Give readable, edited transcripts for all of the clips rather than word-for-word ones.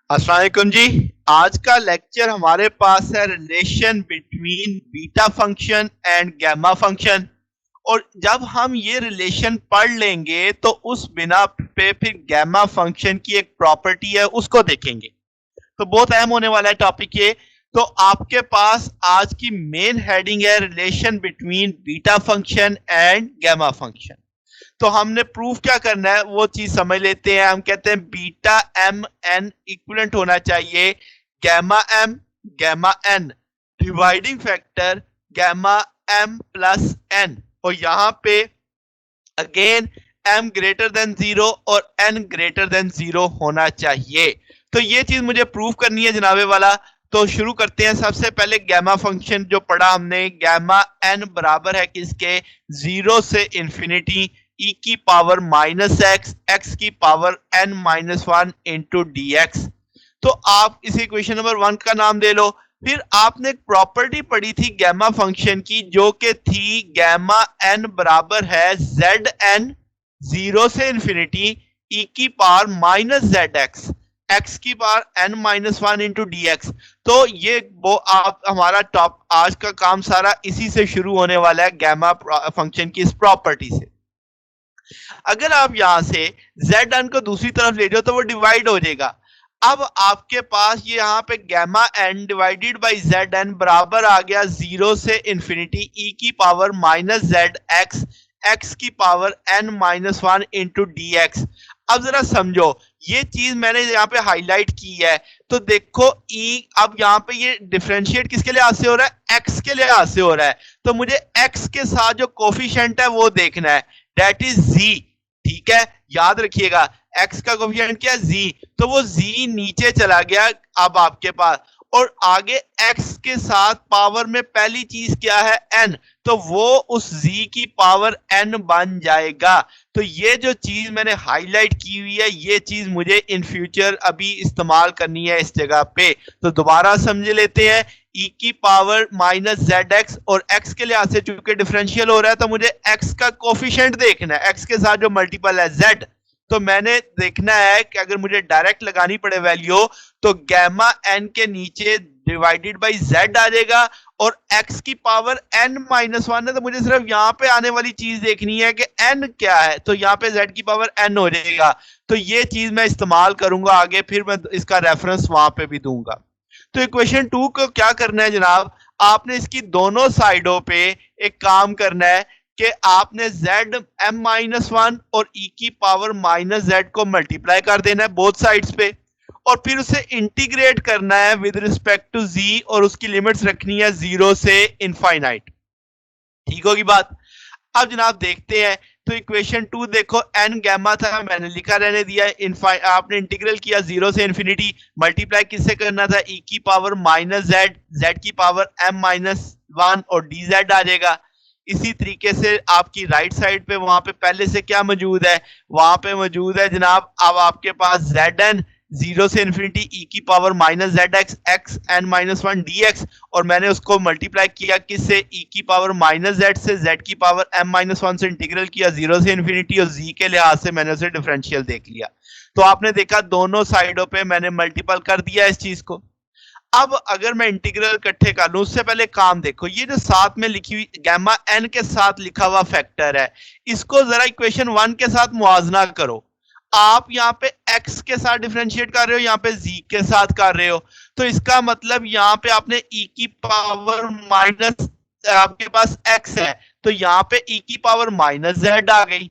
अस्सलाम वालेकुम जी। आज का लेक्चर हमारे पास है relation between beta function and gamma function. और जब हम ये रिलेशन पढ़ लेंगे तो उस बिना पे फिर गैमा फंक्शन की एक प्रॉपर्टी है उसको देखेंगे। तो बहुत अहम होने वाला है टॉपिक ये। तो आपके पास आज की मेन हेडिंग है relation between beta function and gamma function. तो हमने प्रूफ क्या करना है वो चीज समझ लेते हैं। हम कहते हैं बीटा एम एन इक्विवेलेंट होना चाहिए gamma n dividing factor gamma m plus n. और यहां पे again m greater than zero और एन ग्रेटर देन जीरो होना चाहिए। तो ये चीज मुझे प्रूव करनी है जनाबे वाला। तो शुरू करते हैं। सबसे पहले गैमा फंक्शन जो पढ़ा हमने, गैमा एन बराबर है किसके, जीरो से इंफिनिटी ई की पावर माइनस एक्स एक्स की power n minus one into d x. तो आप इस इक्वेशन नंबर वन का नाम दे लो। फिर आपने एक प्रॉपर्टी पढ़ी थी गैमा फंक्शन की जो कि थी गैमा एन बराबर है जेड एन जीरो से इंफिनिटी ई की power minus Z x x की power n minus one into d x. तो ये वो आप हमारा टॉप आज का काम सारा इसी से शुरू होने वाला है, गैमा फंक्शन की इस प्रॉपर्टी से। अगर आप यहां से जेड एन को दूसरी तरफ ले जाओ तो वो डिवाइड हो जाएगा। अब आपके पास ये यहाँ पे gamma n divided by z n बराबर आ गया जीरो से इंफिनिटी ई की power minus Z x x की power n minus one into d x. अब जरा समझो, ये चीज मैंने यहाँ पे हाईलाइट की है। तो देखो ई अब यहाँ पे ये डिफरेंशिएट किसके लिहाज से हो रहा है, एक्स के लिहाज से हो रहा है। तो मुझे एक्स के साथ जो कोफिशिएंट है वो देखना है, दैट इज जी। ठीक है, याद रखिएगा x का कोफिशिएंट क्या है, z। तो वो z नीचे चला गया अब आपके पास, और आगे x के साथ पावर में पहली चीज क्या है, n। तो वो उस z की पावर n बन जाएगा। तो ये जो चीज मैंने हाईलाइट की हुई है ये चीज मुझे इन फ्यूचर अभी इस्तेमाल करनी है इस जगह पे। तो दोबारा समझ लेते हैं, e की पावर माइनस जेड एक्स, और x के लिहाज से चूंकि डिफरेंशियल हो रहा है तो मुझे x का कोफिशिएंट देखना है, x के साथ जो मल्टीपल है z। तो मैंने देखना है कि अगर मुझे डायरेक्ट लगानी पड़े वैल्यू तो गैमा एन के नीचे डिवाइडेड बाई जेड आ जाएगा, और x की पावर n माइनस वन है तो मुझे सिर्फ यहाँ पे आने वाली चीज देखनी है कि n क्या है। तो यहाँ पे z की पावर n हो जाएगा। तो ये चीज मैं इस्तेमाल करूंगा आगे, फिर मैं इसका रेफरेंस वहां पे भी दूंगा। तो इक्वेशन टू को क्या करना है जनाब, आपने इसकी दोनों साइडों पे एक काम करना है कि आपने जेड एम माइनस वन और ई की पावर माइनस जेड को मल्टीप्लाई कर देना है बोथ साइड्स पे, और फिर उसे इंटीग्रेट करना है विद रिस्पेक्ट टू जी, और उसकी लिमिट्स रखनी है जीरो से इनफाइनाइट। ठीक होगी बात। अब जनाब देखते हैं। तो इक्वेशन टू देखो, एन गैमा था मैंने लिखा रहने दिया, आपने इंटीग्रल किया जीरो से इंफिनिटी, मल्टीप्लाई किससे करना था, ई की पावर माइनस जेड जेड की पावर एम माइनस वन और डी जेड आ जाएगा। इसी तरीके से आपकी राइट साइड पे वहां पे पहले से क्या मौजूद है, वहां पे मौजूद है जनाब अब आपके पास जेड एन जीरो से इंफिनिटी ई की power minus Z x X N minus one D X, और मैंने उसको मल्टीप्लाई किया किससे, ई की पावर माइनस जेड से जेड की पावर एम माइनस वन से इंटीग्रल किया जीरो से इंफिनिटी, और जी के लिहाज से मैंने उसे डिफरेंशियल देख लिया। तो आपने देखा दोनों साइडों पे मैंने मल्टीपल कर दिया इस चीज को। अब अगर मैं इंटीग्रल इकट्ठे कर लूं उससे पहले काम देखो, ये जो साथ में लिखी हुई गैमा एन के साथ लिखा हुआ फैक्टर है, इसको जरा इक्वेशन वन के साथ मुआवजना करो। आप यहाँ पे x के साथ डिफरेंशिएट कर रहे हो, यहाँ पे z के साथ कर रहे हो। तो इसका मतलब यहाँ पे आपने e की पावर माइनस, आपके पास x है तो यहाँ पे e की पावर माइनस z आ गई।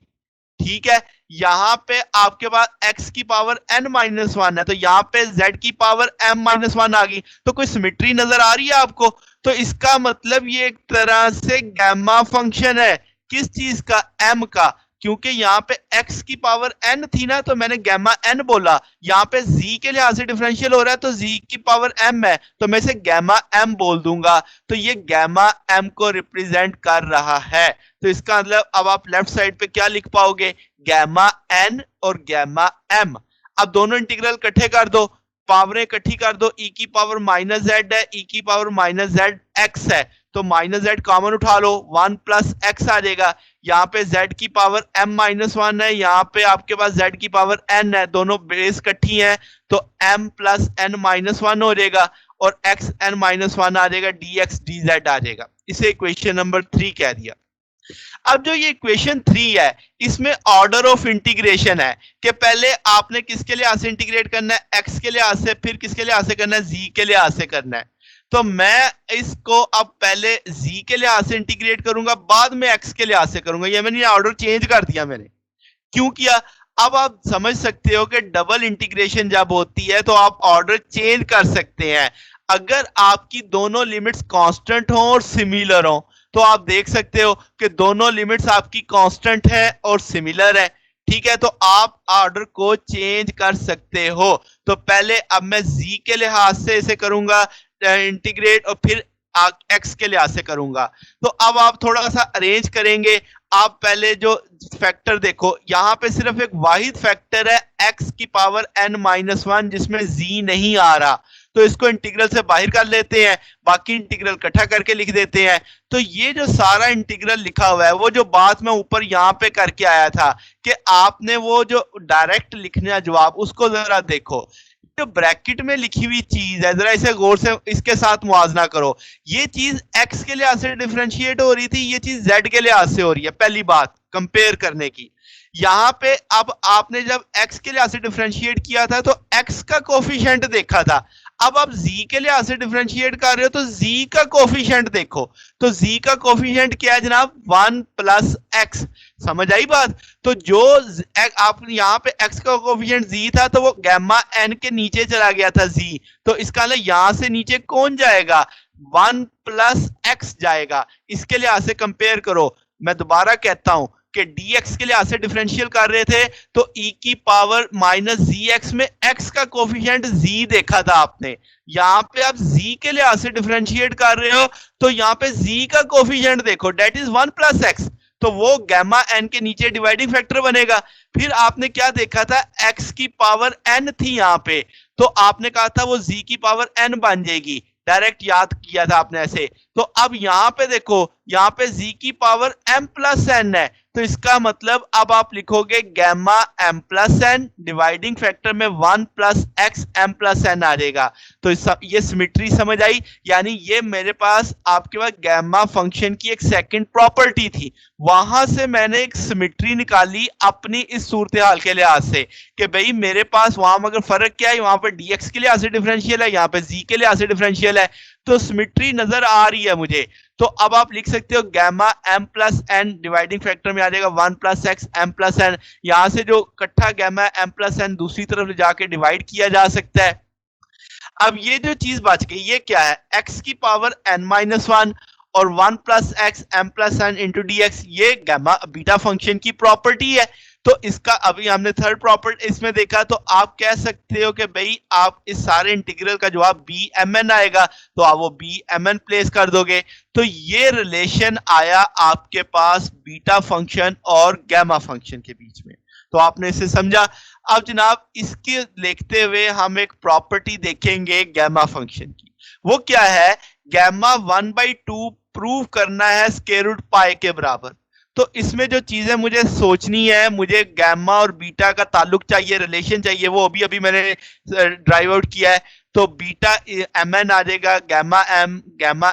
ठीक है, यहाँ पे आपके पास x की पावर n माइनस वन है तो यहाँ पे z की पावर m माइनस वन आ गई। तो कोई सिमेट्री नजर आ रही है आपको। तो इसका मतलब ये एक तरह से गैमा फंक्शन है, किस चीज का, m का। क्योंकि यहाँ पे x की पावर n थी ना तो मैंने गैमा n बोला, यहाँ पे z के लिहाज से डिफरेंशियल हो रहा है तो z की पावर m है तो मैं इसे गैमा m बोल दूंगा। तो ये गैमा m को रिप्रेजेंट कर रहा है। तो इसका मतलब अब आप लेफ्ट साइड पे क्या लिख पाओगे, गैमा n और गैमा m। अब दोनों इंटीग्रल इकट्ठे कर दो, पावरें इकट्ठी कर दो, e की पावर माइनस जेड है, e की पावर माइनस जेड एक्स है तो माइनस जेड कॉमन उठा लो, वन प्लस एक्स आ जाएगा। यहाँ पे z की पावर m-1 है, यहाँ पे आपके पास z की पावर n है, दोनों बेस इकट्ठी हैं तो m प्लस n-1 हो जाएगा और x n-1 आ जाएगा, dx dz आ जाएगा। इसे इक्वेशन नंबर 3 कह दिया। अब जो ये इक्वेशन 3 है इसमें ऑर्डर ऑफ इंटीग्रेशन है कि पहले आपने किसके लिहाज से इंटीग्रेट करना है, x के लिहाज से, फिर किसके लिहाज से करना है, z के लिहाज से करना है। तो मैं इसको अब पहले z के लिहाज से इंटीग्रेट करूंगा, बाद में x के लिहाज से करूंगा। ये मैंने ऑर्डर चेंज कर दिया। मैंने क्यों किया, अब आप समझ सकते हो कि डबल इंटीग्रेशन जब होती है तो आप ऑर्डर चेंज कर सकते हैं। अगर आपकी दोनों लिमिट्स कांस्टेंट हो और सिमिलर हो तो आप देख सकते हो कि दोनों लिमिट्स आपकी कांस्टेंट है और सिमिलर है, ठीक है, तो आप ऑर्डर को चेंज कर सकते हो। तो पहले अब मैं z के लिहाज से इसे करूंगा इंटीग्रेट और फिर x के लिहाज से करूंगा। तो अब आप थोड़ा सा अरेंज करेंगे। आप पहले जो फैक्टर देखो, यहां पे सिर्फ एक वाहिद फैक्टर है x की पावर n-1 जिसमें z नहीं आ रहा, तो इसको इंटीग्रल से बाहर कर लेते हैं, बाकी इंटीग्रल इकट्ठा करके लिख देते हैं। तो ये जो सारा इंटीग्रल लिखा हुआ है वो जो बात मैं ऊपर यहाँ पे करके आया था कि आपने वो जो डायरेक्ट लिखना जवाब उसको जरा देखो, जो ब्रैकेट में लिखी हुई चीज है जरा इसे गौर से इसके साथ मुआवजा करो। ये चीज x के लिहाज से डिफरेंशिएट हो रही थी, ये चीज z के लिहाज से हो रही है। पहली बात कंपेयर करने की, यहाँ पे अब आपने जब x के लिहाज से डिफरेंशिएट किया था तो x का कोफिशिएंट देखा था, अब आप z के लिहाज से डिफरेंशिएट कर रहे हो तो z का कोफिशिएंट देखो। तो z का कोफिशिएंट क्या है जनाब, 1 प्लस x। समझ आई बात। तो जो आप यहाँ पे x का कोफिशिएंट z था तो वो गैमा n के नीचे चला गया था z, तो इसका मतलब यहां से नीचे कौन जाएगा, 1 प्लस x जाएगा। इसके लिहाज से कंपेयर करो। मैं दोबारा कहता हूं कि dx के लिहाज से डिफरेंशियल कर रहे थे तो e की पावर माइनस zx में x का कोफिशिएंट z देखा था आपने। यहाँ पे आप z के लिहाज से डिफरेंशिएट कर रहे हो तो यहाँ पे z का कोफिशिएंट देखो, डेट इज 1 प्लस x, तो वो गैमा n के नीचे डिवाइडिंग फैक्टर बनेगा। फिर आपने क्या देखा था, x की पावर n थी यहाँ पे, तो आपने कहा था वो z की पावर n बन जाएगी, डायरेक्ट याद किया था आपने ऐसे। तो अब यहाँ पे देखो, यहाँ पे z की पावर m प्लस n है, तो इसका मतलब अब आप लिखोगे gamma m plus n, dividing factor में 1 plus x m plus n आ जाएगा। तो ये सिमेट्री समझ आई, यानी ये मेरे पास आपके पास गैमा फंक्शन की एक सेकंड प्रॉपर्टी थी, वहां से मैंने एक सिमेट्री निकाली अपनी इस सूरत हाल के लिहाज से कि भाई मेरे पास वहां मगर फर्क क्या है, वहां पर dx के लिहाज से डिफरेंशियल है, यहाँ पे z के लिहाज से डिफरेंशियल है, तो सिमेट्री नजर आ रही है मुझे। तो अब आप लिख सकते हो gamma m plus n dividing factor में आ जाएगा 1 plus x m plus n, यहां से जो इकट्ठा गैमा m प्लस n दूसरी तरफ ले जाके डिवाइड किया जा सकता है। अब ये जो चीज बच गई ये क्या है, x की पावर n-1 और 1 plus x m plus n into d x, ये गैमा बीटा फंक्शन की प्रॉपर्टी है। तो इसका अभी हमने थर्ड प्रॉपर्टी इसमें देखा, तो आप कह सकते हो कि भाई आप इस सारे इंटीग्रल का जवाब बी एम एन आएगा, तो आप वो बी एम एन प्लेस कर दोगे। तो ये रिलेशन आया आपके पास बीटा फंक्शन और गैमा फंक्शन के बीच में, तो आपने इसे समझा। अब जनाब इसके लिखते हुए हम एक प्रॉपर्टी देखेंगे गैमा फंक्शन की, वो क्या है, गैमा 1/2 प्रूव करना है स्क्वायर रूट पाई के बराबर। तो इसमें जो चीजें मुझे सोचनी है, मुझे गैमा और बीटा का ताल्लुक चाहिए, रिलेशन चाहिए, वो अभी अभी मैंने ड्राइव आउट किया है। तो बीटा एम एन आ जाएगा gamma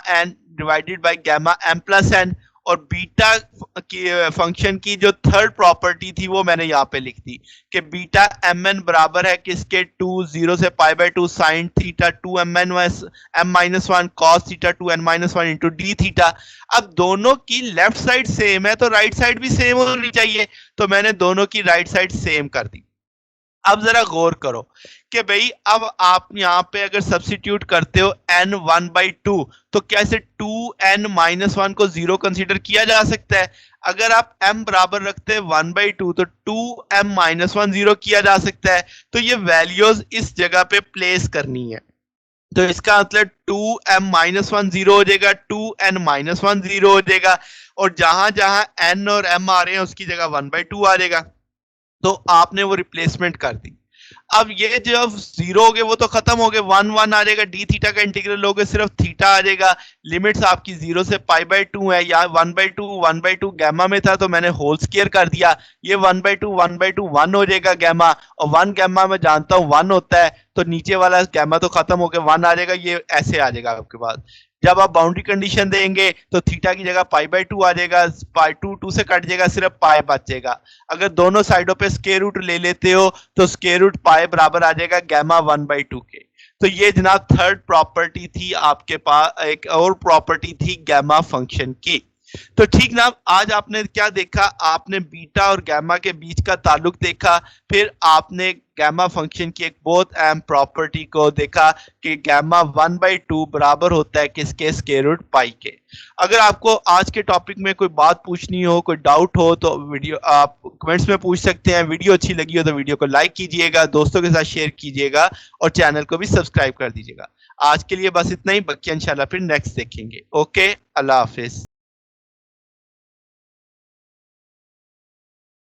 n divided by gamma m plus n, और बीटा की फंक्शन की जो थर्ड प्रॉपर्टी थी वो मैंने यहाँ पे लिख दी कि बीटा एम एन बराबर है किसके, 2 0 से pi by 2 sine theta 2 m-1 cos theta 2 n-1 into D theta. अब दोनों की लेफ्ट साइड सेम है तो राइट साइड भी सेम होनी चाहिए, तो मैंने दोनों की राइट साइड सेम कर दी। अब जरा गौर करो कि भाई अब आप यहाँ पे अगर सब्स्टिट्यूट करते हो n 1/2 तो कैसे 2n-1 को 0 कंसीडर किया जा सकता है। अगर आप m बराबर रखते हैं 1/2 तो 2m-1 0 किया जा सकता है। तो ये वैल्यूज इस जगह पे प्लेस करनी है, तो इसका मतलब 2m-1 0 हो जाएगा, 2n-1 0 हो जाएगा, और जहां जहां n और m आ रहे हैं उसकी जगह 1/2 आ जाएगा। तो आपने वो रिप्लेसमेंट कर दी। अब ये जब जीरो हो गए वो तो खत्म हो गए, वन वन आ जाएगा, डी थीटा का इंटीग्रल लोगे सिर्फ थीटा आ जाएगा। लिमिट्स आपकी 0 से पाई बाय 2 है, या 1/2 गैमा में था तो मैंने होल स्क्वायर कर दिया, ये 1/2 1 हो जाएगा गैमा, और 1 गैमा मैं जानता हूँ 1 होता है, तो नीचे वाला गैमा तो खत्म हो गया, 1 आ जाएगा, ये ऐसे आ जाएगा आपके पास। जब आप बाउंड्री कंडीशन देंगे तो थीटा की जगह पाई बाय 2 आ जाएगा, पाई 2 से कट जाएगा, सिर्फ पाई बचेगा। अगर दोनों साइडों पे स्क्वायर रूट ले लेते हो तो स्क्वायर रूट पाई बराबर आ जाएगा गैमा 1/2 के। तो ये जनाब थर्ड प्रॉपर्टी थी आपके पास। एक और प्रॉपर्टी थी गैमा फंक्शन की। तो ठीक ना, आज आपने क्या देखा, आपने बीटा और गैमा के बीच का ताल्लुक देखा, फिर आपने गैमा फंक्शन की एक बहुत अहम प्रॉपर्टी को देखा कि गैमा 1/2 बराबर होता है किसके, स्क्वायर रूट पाई के। अगर आपको आज के टॉपिक में कोई बात पूछनी हो, कोई डाउट हो, तो वीडियो आप कमेंट्स में पूछ सकते हैं। वीडियो अच्छी लगी हो तो वीडियो को लाइक कीजिएगा, दोस्तों के साथ शेयर कीजिएगा, और चैनल को भी सब्सक्राइब कर दीजिएगा। आज के लिए बस इतना ही, बाकी इंशाल्लाह फिर नेक्स्ट देखेंगे। ओके, अल्लाह हाफिज।